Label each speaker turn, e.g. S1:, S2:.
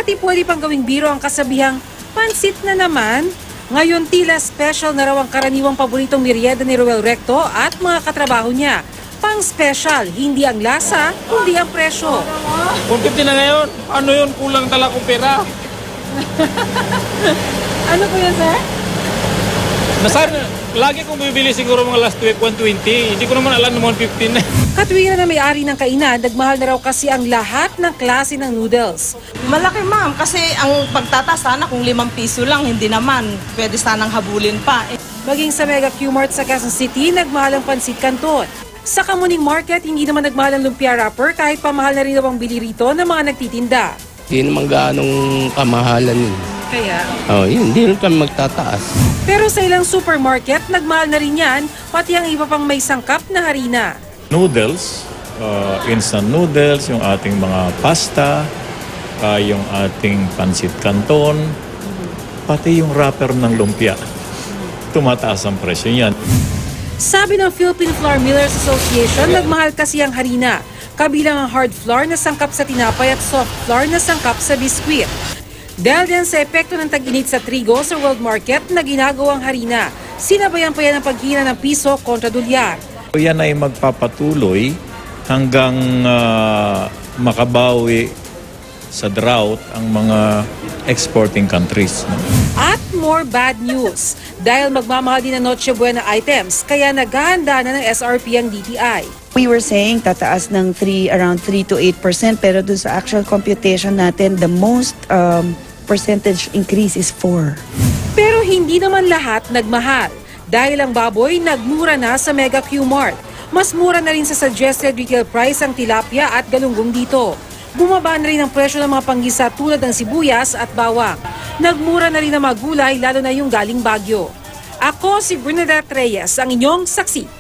S1: Dati pwede pang gawing biro ang kasabihang pansit na naman. Ngayon tila special na raw ang karaniwang paboritong merienda ni Roel Recto at mga katrabaho niya. Pang special, hindi ang lasa, kundi ang presyo.
S2: 150 na ngayon. Ano yun? Kulang tala kong pera.
S1: Ano po yan, sir?
S2: Lagi kong bibili siguro mga last week 120. Hindi ko naman alam naman 15 na.
S1: Katwiran na may-ari ng kainan, nagmahal na raw kasi ang lahat ng klase ng noodles.
S3: Malaki ma'am, kasi ang pagtataas sana kung 5 piso lang, hindi naman. Pwede sanang habulin pa.
S1: Maging sa Mega Q-Mart sa Quezon City, nagmahal ang pansit canton. Sa Kamuning Market, hindi naman nagmahal ang lumpia wrapper kahit pamahal na rin daw ang bili rito ng mga nagtitinda.
S4: Hindi naman gaanong kamahalan yun.
S1: Kaya?
S4: Hindi rin kami magtataas.
S1: Pero sa ilang supermarket, nagmahal na rin yan, pati ang iba pang may sangkap na harina.
S5: Noodles, instant noodles, yung ating mga pasta, yung ating pansit canton, pati yung wrapper ng lumpia. Tumataas ang presyo niyan.
S1: Sabi ng Philippine Flour Millers Association, nagmahal kasi ang harina. Kabilang ang hard flour na sangkap sa tinapay at soft flour na sangkap sa biskwit. Dahil din sa epekto ng tag-init sa trigo sa world market na ginagawang harina, sinabayan pa yan ang paghina ng piso kontra dolyar.
S5: Yan ay magpapatuloy hanggang makabawi sa drought ang mga exporting countries.
S1: At more bad news. Dahil magmamahal din ang Noche Buena items, kaya naghahanda na ng SRP ang DTI.
S6: We were saying tataas ng around 3 to 8%, pero dun sa actual computation natin, the most percentage increase is 4.
S1: Pero hindi naman lahat nagmahal. Dahil ang baboy, nagmura na sa Mega Q-Mart. Mas mura na rin sa suggested retail price ang tilapia at galunggong dito. Bumaba na rin ang presyo ng mga panggisa tulad ng sibuyas at bawang. Nagmura na rin ang mga gulay, lalo na yung galing Baguio. Ako si Bernadette Reyes, ang inyong saksi.